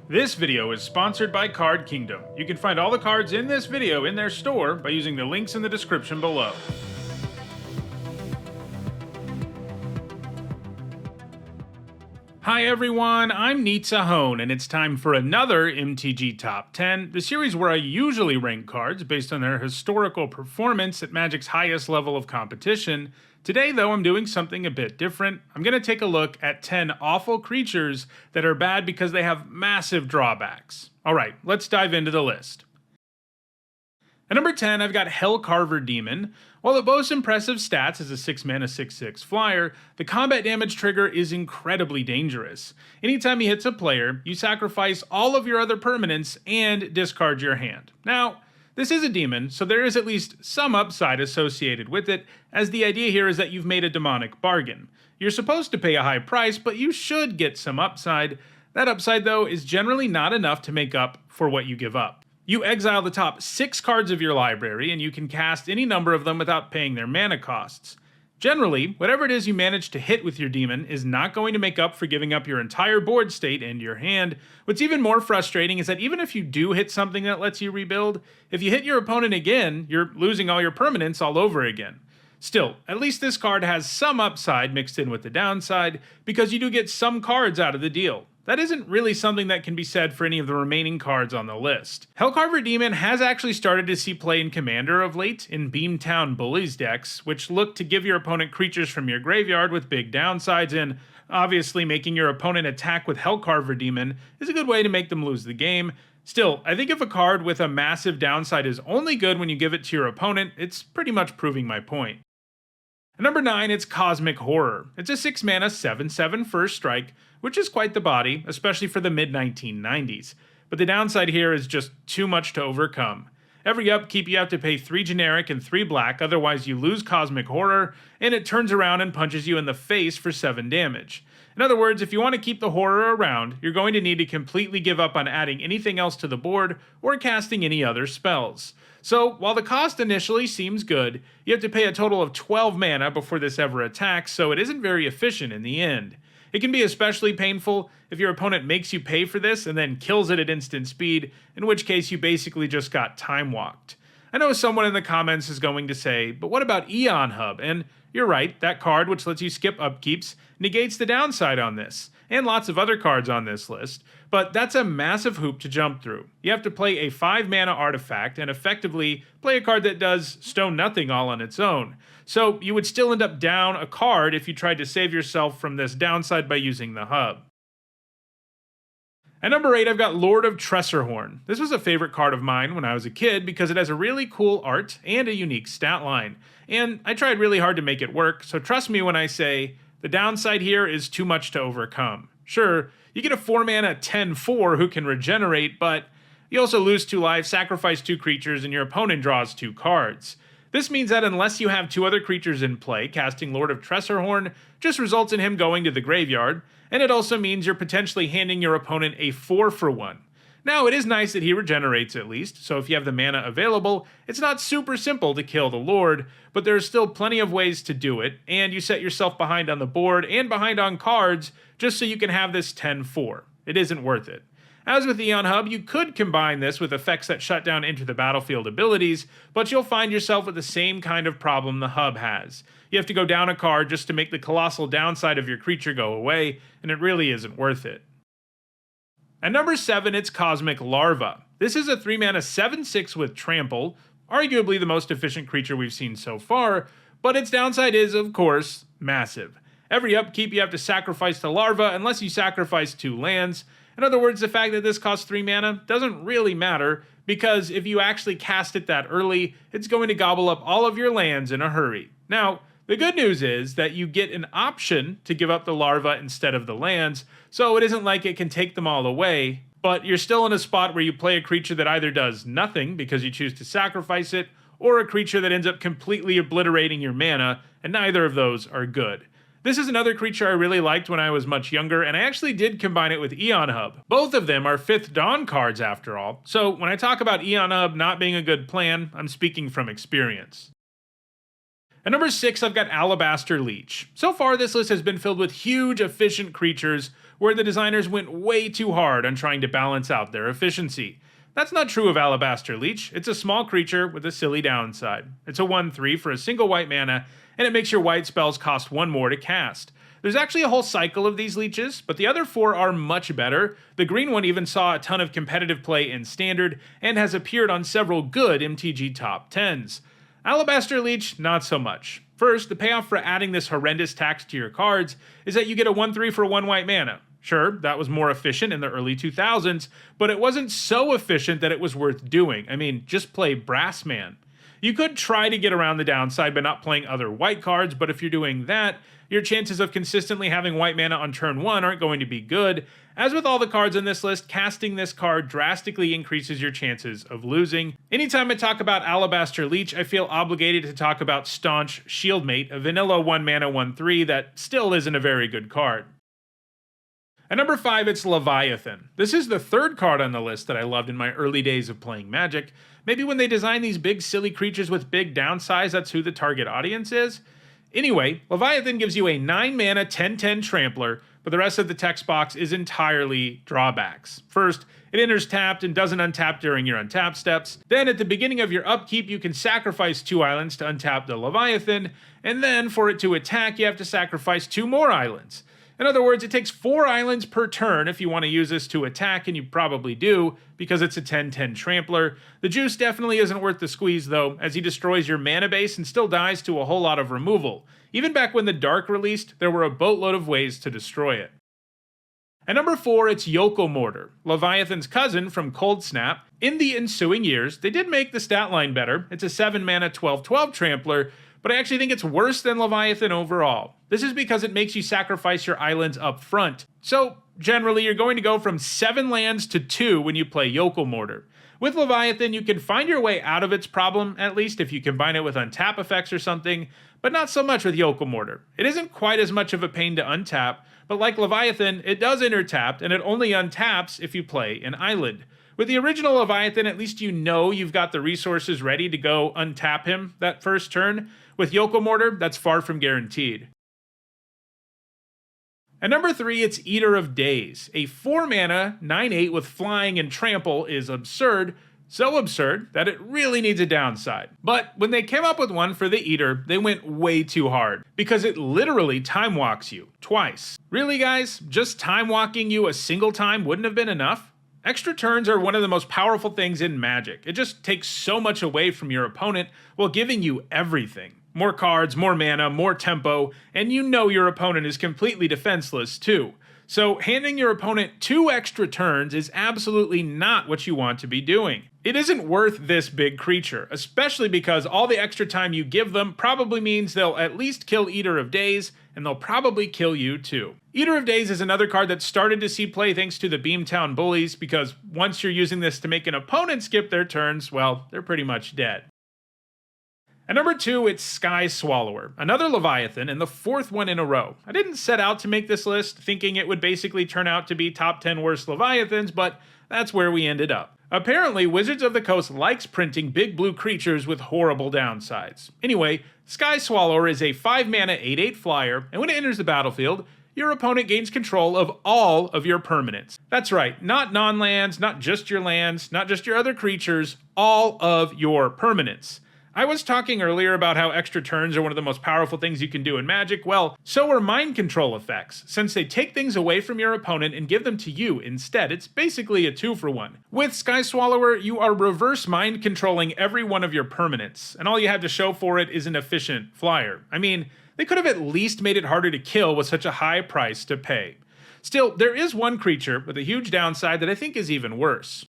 This video is sponsored by Card Kingdom. You can find all the cards in this video in their store by using the links in the description below. Hi everyone, I'm Neetsahone, and it's time for another MTG Top 10, the series where I usually rank cards based on their historical performance at Magic's highest level of competition. Today, though, I'm doing something a bit different. I'm going to take a look at 10 awful creatures that are bad because they have massive drawbacks. Alright, let's dive into the list. At number 10, I've got Carver Demon. While it boasts impressive stats as a 6-mana 6/6 flyer, the combat damage trigger is incredibly dangerous. Anytime he hits a player, you sacrifice all of your other permanents and discard your hand. Now, this is a demon, so there is at least some upside associated with it, as the idea here is that you've made a demonic bargain. You're supposed to pay a high price, but you should get some upside. That upside, though, is generally not enough to make up for what you give up. You exile the top 6 cards of your library, and you can cast any number of them without paying their mana costs. Generally, whatever it is you manage to hit with your demon is not going to make up for giving up your entire board state and your hand. What's even more frustrating is that even if you do hit something that lets you rebuild, if you hit your opponent again, you're losing all your permanents all over again. Still, at least this card has some upside mixed in with the downside, because you do get some cards out of the deal. That isn't really something that can be said for any of the remaining cards on the list. Carver Demon has actually started to see play in Commander of late, in Beamtown Bullies decks, which look to give your opponent creatures from your graveyard with big downsides, and obviously making your opponent attack with Carver Demon is a good way to make them lose the game. Still, I think if a card with a massive downside is only good when you give it to your opponent, it's pretty much proving my point. At number 9, it's Cosmic Horror. It's a 6-mana 7/7 first strike, which is quite the body, especially for the mid-1990s. But the downside here is just too much to overcome. Every upkeep you have to pay 3 generic and 3 black, otherwise you lose Cosmic Horror, and it turns around and punches you in the face for 7 damage. In other words, if you want to keep the horror around, you're going to need to completely give up on adding anything else to the board or casting any other spells. So, while the cost initially seems good, you have to pay a total of 12 mana before this ever attacks, so it isn't very efficient in the end. It can be especially painful if your opponent makes you pay for this and then kills it at instant speed, in which case you basically just got time walked. I know someone in the comments is going to say, but what about Aeon Hub? And you're right, that card, which lets you skip upkeeps, negates the downside on this, and lots of other cards on this list, but that's a massive hoop to jump through. You have to play a 5-mana artifact and effectively play a card that does stone nothing all on its own. So you would still end up down a card if you tried to save yourself from this downside by using the hub. At number 8, I've got Lord of Treser. This was a favorite card of mine when I was a kid because it has a really cool art and a unique stat line. And I tried really hard to make it work, so trust me when I say the downside here is too much to overcome. Sure, you get a 4-mana 10/4 who can regenerate, but you also lose 2 life, sacrifice 2 creatures, and your opponent draws 2 cards. This means that unless you have 2 other creatures in play, casting Lord of Treser just results in him going to the graveyard, and it also means you're potentially handing your opponent a 4-for-1. Now, it is nice that he regenerates at least, so if you have the mana available, it's not super simple to kill the Lord, but there's still plenty of ways to do it, and you set yourself behind on the board and behind on cards just so you can have this 10/4. It isn't worth it. As with Aeon Hub, you could combine this with effects that shut down Enter the Battlefield abilities, but you'll find yourself with the same kind of problem the Hub has. You have to go down a card just to make the colossal downside of your creature go away, and it really isn't worth it. At number 7, it's Cosmic Larva. This is a 3-mana 7/6 with Trample, arguably the most efficient creature we've seen so far, but its downside is, of course, massive. Every upkeep you have to sacrifice the Larva unless you sacrifice 2 lands. In other words, the fact that this costs 3 mana doesn't really matter, because if you actually cast it that early, it's going to gobble up all of your lands in a hurry. Now, the good news is that you get an option to give up the Larva instead of the lands, so it isn't like it can take them all away, but you're still in a spot where you play a creature that either does nothing because you choose to sacrifice it, or a creature that ends up completely obliterating your mana, and neither of those are good. This is another creature I really liked when I was much younger, and I actually did combine it with Aeon Hub. Both of them are 5th Dawn cards after all, so when I talk about Aeon Hub not being a good plan, I'm speaking from experience. At number 6, I've got Alabaster Leech. So far, this list has been filled with huge, efficient creatures where the designers went way too hard on trying to balance out their efficiency. That's not true of Alabaster Leech. It's a small creature with a silly downside. It's a 1/3 for a single white mana, and it makes your white spells cost 1 more to cast. There's actually a whole cycle of these leeches, but the other 4 are much better. The green one even saw a ton of competitive play in Standard, and has appeared on several good MTG top 10s. Alabaster Leech, not so much. First, the payoff for adding this horrendous tax to your cards is that you get a 1/3 for 1 white mana. Sure, that was more efficient in the early 2000s, but it wasn't so efficient that it was worth doing. I mean, just play Brassman. You could try to get around the downside by not playing other white cards, but if you're doing that, your chances of consistently having white mana on turn 1 aren't going to be good. As with all the cards in this list, casting this card drastically increases your chances of losing. Anytime I talk about Alabaster Leech, I feel obligated to talk about Staunch Shieldmate, a vanilla 1 mana 1/3 that still isn't a very good card. At number 5, it's Leviathan. This is the 3rd card on the list that I loved in my early days of playing Magic. Maybe when they design these big silly creatures with big downsides, that's who the target audience is. Anyway, Leviathan gives you a 9 mana 10/10 Trampler, but the rest of the text box is entirely drawbacks. First, it enters tapped and doesn't untap during your untap steps. Then at the beginning of your upkeep, you can sacrifice 2 islands to untap the Leviathan, and then for it to attack, you have to sacrifice 2 more islands. In other words, it takes 4 islands per turn if you want to use this to attack, and you probably do, because it's a 10/10 Trampler. The juice definitely isn't worth the squeeze though, as he destroys your mana base and still dies to a whole lot of removal. Even back when the Dark released, there were a boatload of ways to destroy it. At number 4, it's Yokal Mortar, Leviathan's cousin from Cold Snap. In the ensuing years, they did make the stat line better. It's a 7 mana 12/12 Trampler, but I actually think it's worse than Leviathan overall. This is because it makes you sacrifice your islands up front. So, generally, you're going to go from 7 lands to 2 when you play Yokal Mortar. With Leviathan, you can find your way out of its problem, at least if you combine it with untap effects or something, but not so much with Yokal Mortar. It isn't quite as much of a pain to untap, but like Leviathan, it does enter tapped, and it only untaps if you play an island. With the original Leviathan, at least you know you've got the resources ready to go untap him that first turn. With Yokal Mortar, that's far from guaranteed. At number 3, it's Eater of Days. A 4 mana 9/8 with flying and trample is absurd, so absurd that it really needs a downside. But when they came up with one for the Eater, they went way too hard, because it literally time walks you twice. Really guys, just time walking you a single time wouldn't have been enough? Extra turns are one of the most powerful things in Magic. It just takes so much away from your opponent while giving you everything. More cards, more mana, more tempo, and you know your opponent is completely defenseless too. So handing your opponent 2 extra turns is absolutely not what you want to be doing. It isn't worth this big creature, especially because all the extra time you give them probably means they'll at least kill Eater of Days, and they'll probably kill you too. Eater of Days is another card that started to see play thanks to the Beamtown Bullies, because once you're using this to make an opponent skip their turns, well, they're pretty much dead. At number 2, it's Sky Swallower, another Leviathan, and the 4th one in a row. I didn't set out to make this list thinking it would basically turn out to be top 10 worst Leviathans, but that's where we ended up. Apparently, Wizards of the Coast likes printing big blue creatures with horrible downsides. Anyway, Sky Swallower is a 5 mana 8/8 flyer, and when it enters the battlefield, your opponent gains control of all of your permanents. That's right, not non-lands, not just your lands, not just your other creatures, all of your permanents. I was talking earlier about how extra turns are one of the most powerful things you can do in Magic. Well, so are mind control effects, since they take things away from your opponent and give them to you instead. It's basically a 2-for-1. With Sky Swallower, you are reverse mind controlling every one of your permanents, and all you have to show for it is an efficient flyer. I mean, they could have at least made it harder to kill with such a high price to pay. Still, there is one creature with a huge downside that I think is even worse,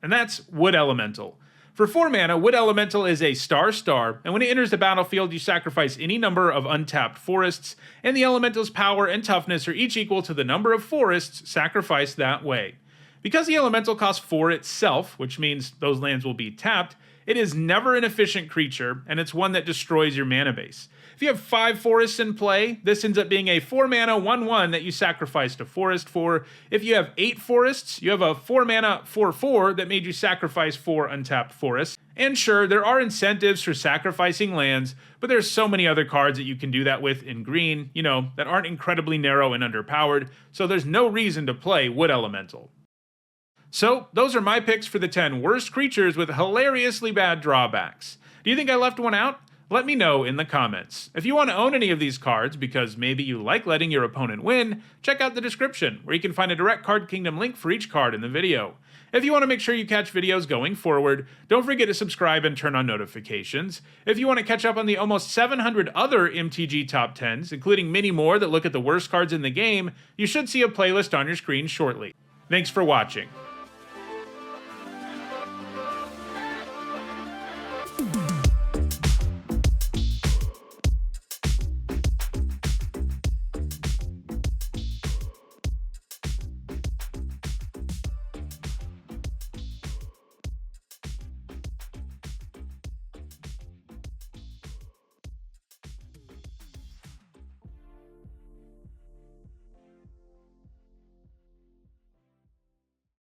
and that's Wood Elemental. For 4 mana, Wood Elemental is a star, and when it enters the battlefield, you sacrifice any number of untapped forests, and the elemental's power and toughness are each equal to the number of forests sacrificed that way. Because the elemental costs 4 itself, which means those lands will be tapped, it is never an efficient creature, and it's one that destroys your mana base. If you have 5 forests in play, this ends up being a 4 mana 1/1 that you sacrificed a forest for. If you have 8 forests, you have a 4 mana 4/4 that made you sacrifice 4 untapped forests. And sure, there are incentives for sacrificing lands, but there's so many other cards that you can do that with in green, that aren't incredibly narrow and underpowered, so there's no reason to play Wood Elemental. So, those are my picks for the 10 worst creatures with hilariously bad drawbacks. Do you think I left one out? Let me know in the comments. If you want to own any of these cards because maybe you like letting your opponent win, check out the description where you can find a direct Card Kingdom link for each card in the video. If you want to make sure you catch videos going forward, don't forget to subscribe and turn on notifications. If you want to catch up on the almost 700 other MTG Top 10s, including many more that look at the worst cards in the game, you should see a playlist on your screen shortly. Thanks for watching.